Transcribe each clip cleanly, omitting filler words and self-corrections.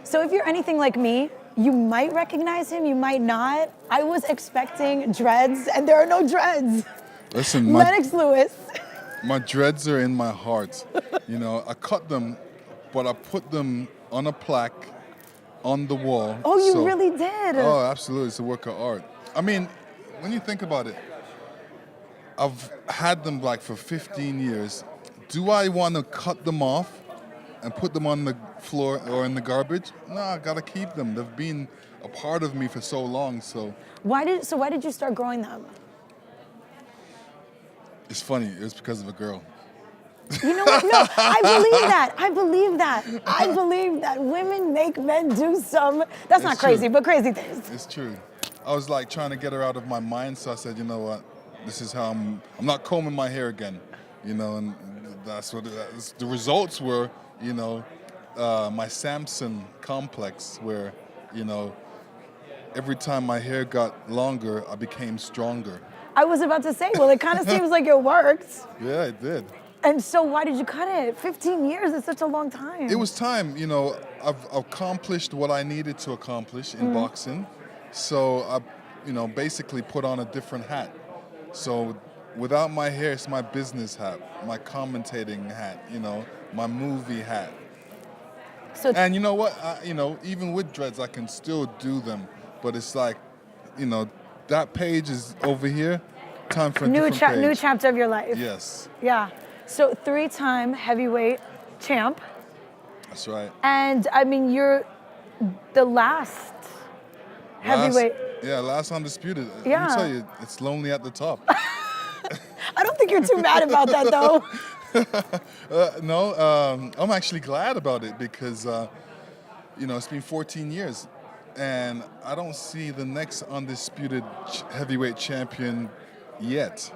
So if you're anything like me, you might recognize him, you might not. I was expecting dreads, and there are no dreads. Listen, Lennox Lewis. my dreads are in my heart. You know, I cut them, but I put them on a plaque on the wall. Oh, you so, really did? Oh, absolutely. It's a work of art. I mean, when you think about it, I've had them like for 15 years. Do I want to cut them off and put them on the floor or in the garbage? No, I gotta keep them. They've been a part of me for so long. So Why did you start growing them? it's funny. It was because of a girl. You know what? No, I believe that. I believe that. I believe that women make men do some, that's not It's crazy, true. but crazy things. It's true. I was like trying to get her out of my mind, so I said, you know what? This is how I'm not combing my hair again, you know, and that's what the results were, you know, my Samson complex, where, you know, every time my hair got longer, I became stronger. I was about to say, well, it kind of seems like it worked. Yeah, it did. And so why did you cut it? 15 years is such a long time. It was time, you know. I've accomplished what I needed to accomplish in boxing, so I, you know, basically put on a different hat. So without my hair, it's my business hat, my commentating hat, you know, my movie hat. So And you know what? You know, even with dreads, I can still do them, but it's like, you know, that page is over here. Time for a different page. new chapter of your life. Yes, Yeah. So 3-time heavyweight champ. that's right. And I mean, you're the last heavyweight. Last undisputed. Yeah. Let me tell you, it's lonely at the top. I don't think you're too mad about that though. No, I'm actually glad about it because, you know, it's been 14 years, and I don't see the next undisputed heavyweight champion yet.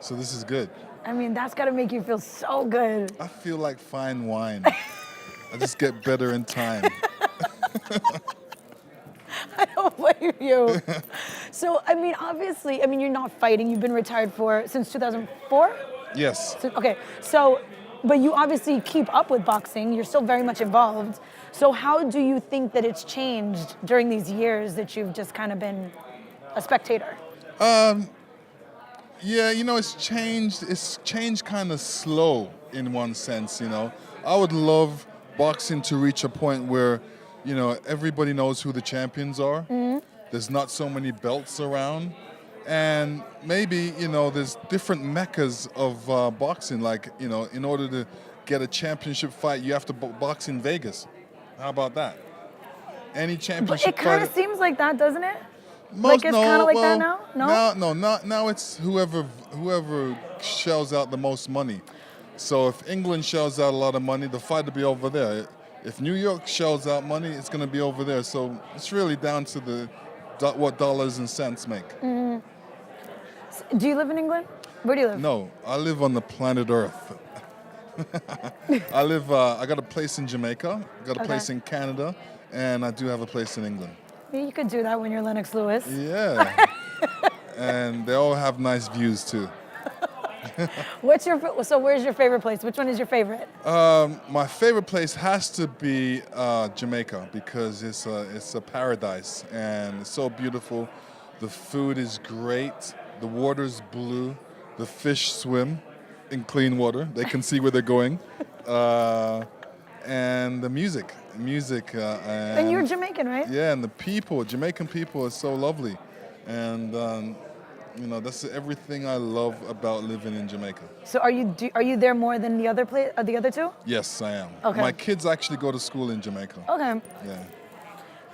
So this is good. I mean, that's gotta make you feel so good. I feel like fine wine. I just get better in time. I don't blame you. So, I mean, obviously, I mean, you're not fighting. You've been retired since 2004? Yes. Okay, so, but you obviously keep up with boxing. You're still very much involved. So how do you think that it's changed during these years that you've just kind of been a spectator? Yeah, you know, it's changed. It's changed kind of slow in one sense, you know. I would love boxing to reach a point where, you know, everybody knows who the champions are. There's not so many belts around. And maybe, you know, there's different meccas of boxing. Like, you know, in order to get a championship fight, you have to box in Vegas. How about that? Any But championship it kind fight. of seems like that, doesn't it? Most, like it's kind of like that now? No? Now it's whoever shells out the most money. So if England shells out a lot of money, the fight will be over there. If New York shells out money, it's going to be over there. So it's really down to what dollars and cents make. Do you live in England? Where do you live? No, I live on the planet Earth. I got a place in Jamaica, got a place in Canada, and I do have a place in England. You could do that when you're Lennox Lewis. Yeah. And they all have nice views too. So where's your favorite place? Which one is your favorite? My favorite place has to be Jamaica because it's a paradise and it's so beautiful. The food is great. The water's blue. The fish swim in clean water. They can see where they're going. And the music. And you're Jamaican, right? Yeah, and the people, Jamaican people are so lovely. And, you know, that's everything I love about living in Jamaica. So are you there more than the other two? Yes, I am. Okay. My kids actually go to school in Jamaica. Okay. Yeah.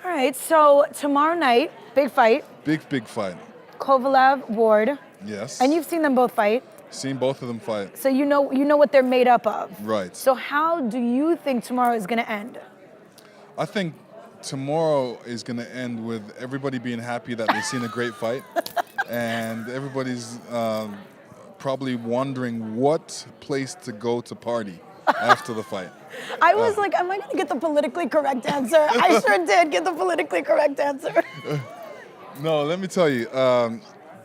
All right, so tomorrow night, big fight. Big fight. Kovalev, Ward. Yes. And you've seen them both fight. Seen both of them fight. So you know what they're made up of. Right. So how do you think tomorrow is going to end? I think tomorrow is going to end with everybody being happy that they've seen a great fight. And everybody's probably wondering what place to go to party after the fight. I was like, am I going to get the politically correct answer? I sure did get the politically correct answer. No, let me tell you,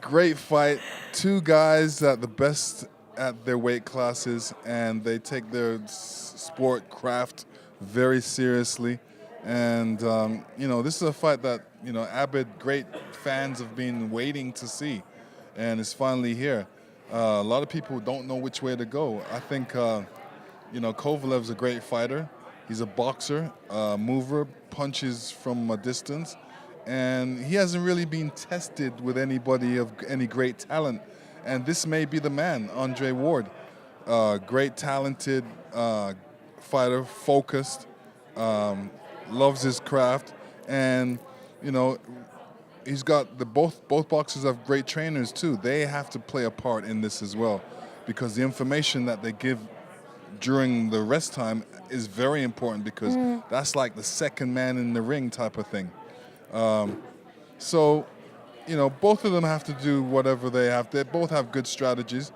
great fight. Two guys at the best at their weight classes, and they take their sport craft very seriously. And this is a fight that avid great fans have been waiting to see, and it's finally here. A lot of people don't know which way to go. I think Kovalev's a great fighter. He's a boxer, mover, punches from a distance, and he hasn't really been tested with anybody of any great talent. And this may be the man, Andre Ward. Great, talented fighter, focused, loves his craft, and he's got both boxers have great trainers too. They have to play a part in this as well, because the information that they give during the rest time is very important, because that's like the second man in the ring type of thing. So, both of them have to do whatever they have. They both have good strategies.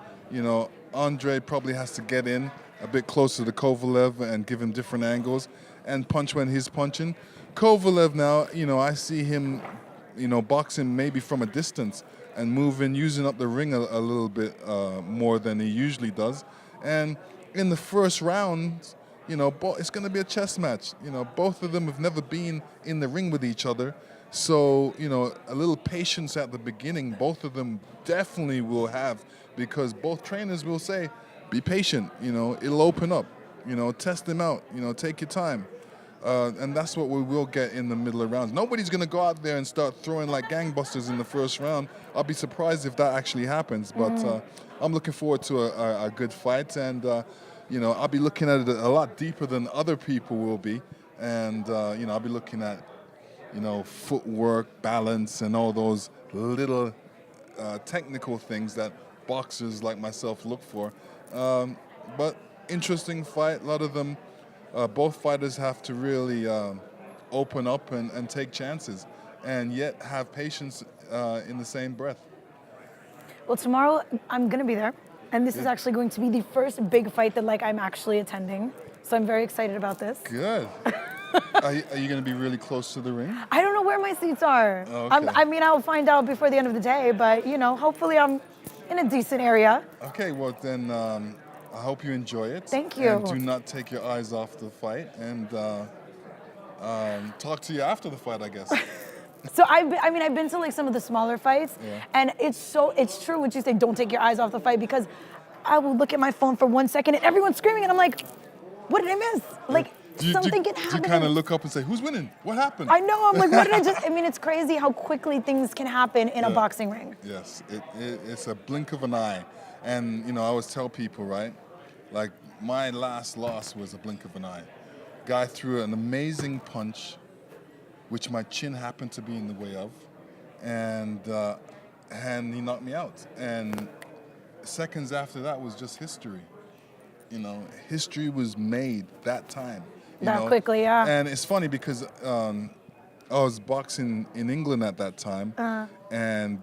Andre probably has to get in a bit closer to Kovalev and give him different angles and punch when he's punching. Kovalev now, I see him, boxing maybe from a distance and moving, using up the ring a little bit more than he usually does. And in the first round, it's going to be a chess match. Both of them have never been in the ring with each other. So, a little patience at the beginning, both of them definitely will have, because both trainers will say, be patient, it'll open up, test them out, take your time. And that's what we will get in the middle of rounds. Nobody's going to go out there and start throwing like gangbusters in the first round. I'll be surprised if that actually happens. But I'm looking forward to a good fight. And, I'll be looking at it a lot deeper than other people will be. And, I'll be looking at, footwork, balance, and all those little technical things that boxers like myself look for. But interesting fight. A lot of them, both fighters have to really open up and take chances, and yet have patience in the same breath. Well, tomorrow I'm going to be there, and this is actually going to be the first big fight that I'm actually attending. So I'm very excited about this. Good. Are you going to be really close to the ring? I don't know where my seats are. Okay. I'll find out before the end of the day, but hopefully I'm in a decent area. Okay, well then I hope you enjoy it. Thank you. And do not take your eyes off the fight, and talk to you after the fight, I guess. So I've been to some of the smaller fights, and it's true what you say. Don't take your eyes off the fight, because I will look at my phone for 1 second and everyone's screaming, and I'm like, what did I miss? Something can happen. Do you kind of look up and say, who's winning? What happened? I know. I'm like, what did I just? It's crazy how quickly things can happen in a boxing ring. Yes, it's a blink of an eye, and I always tell people, right? Like, my last loss was a blink of an eye. Guy threw an amazing punch, which my chin happened to be in the way of, and he knocked me out. And seconds after that was just history. History was made that time. That quickly, yeah. And it's funny because I was boxing in England at that time, and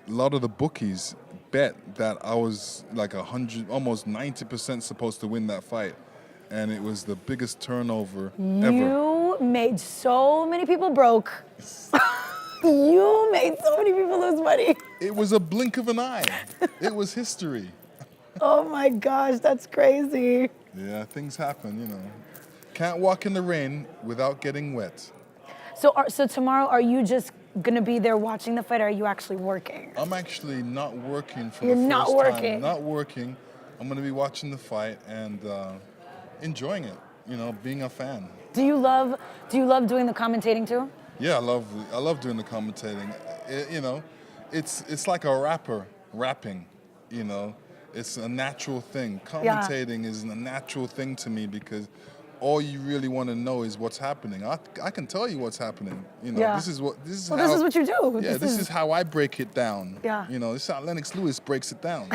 a lot of the bookies bet that I was like 100, almost 90% supposed to win that fight, and it was the biggest turnover ever. You made so many people broke. You made so many people lose money. It was a blink of an eye. It was history. Oh my gosh, that's crazy. Yeah, things happen, Can't walk in the rain without getting wet. So tomorrow, are you just gonna be there watching the fight, or are you actually working? I'm actually not working for You're the first not time. working. Not working. I'm gonna be watching the fight and enjoying it. Being a fan. Do you love doing the commentating too? Yeah, I love doing the commentating. It's like a rapper rapping. It's a natural thing. Commentating is a natural thing to me, because all you really want to know is what's happening. I can tell you what's happening. This is what this is what you do. Yeah, this is how I break it down. Yeah. This is how Lennox Lewis breaks it down.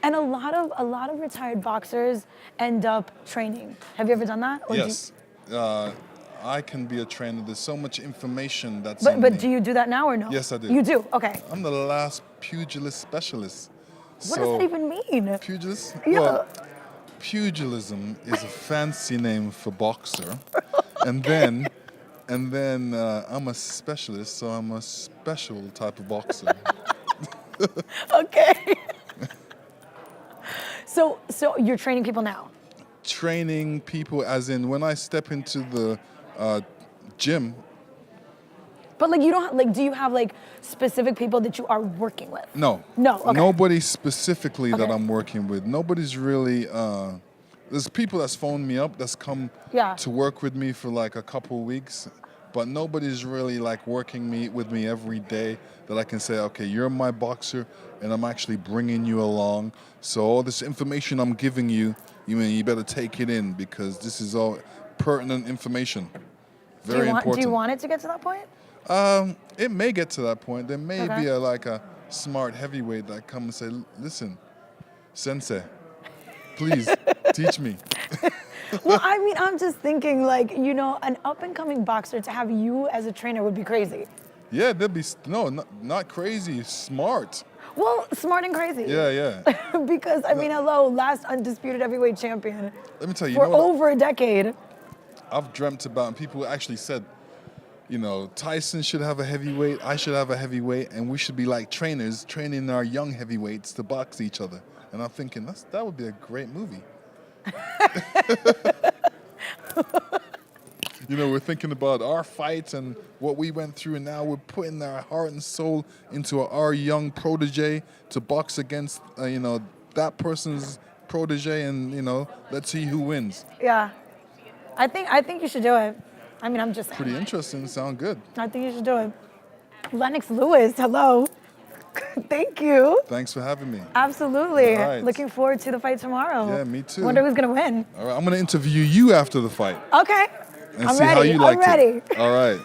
And a lot of retired boxers end up training. Have you ever done that? Or Yes. I can be a trainer. There's so much information that's But in me. do you do that now or no? Yes, I do. You do? Okay. I'm the last pugilist specialist. What does that even mean? Pugilist? Yeah. Well, pugilism is a fancy name for boxer. and then I'm a specialist, so I'm a special type of boxer. Okay. So you're training people now? training people, as in when I step into the gym. But like you don't like, do you have like specific people that you are working with? No. No, okay. Nobody specifically that Okay. I'm working with. Nobody's really. There's people that's phoned me up that's come Yeah. to work with me for like a couple weeks, but nobody's really like working with me every day that I can say, okay, you're my boxer, and I'm actually bringing you along. So all this information I'm giving you, you better take it in because this is all pertinent information. Very important. Do you want it to get to that point? It may get to that point. There may Okay. be a smart heavyweight that come and say, listen, sensei, please teach me. Well, I mean, I'm just thinking like, you know, an up and coming boxer to have you as a trainer would be crazy. Yeah, they'd be, not crazy, smart. Well, smart and crazy. Yeah. Because, I mean, hello, last undisputed heavyweight champion Let me tell you, for you know what over a decade. I've dreamt about, and people actually said, you know, Tyson should have a heavyweight, I should have a heavyweight, and we should be like trainers training our young heavyweights to box each other. And I'm thinking, that would be a great movie. You know, we're thinking about our fights and what we went through, and now we're putting our heart and soul into our young protege to box against, that person's protege, and, let's see who wins. Yeah. I think you should do it. I mean, I'm just saying. Pretty interesting, sound good. I think you should do it. Lennox Lewis, hello. Thank you. Thanks for having me. Absolutely. All right. Looking forward to the fight tomorrow. Yeah, me too. Wonder who's gonna win. All right, I'm going to interview you after the fight Okay. and I'm see ready. how you liked I'm ready. it. All right.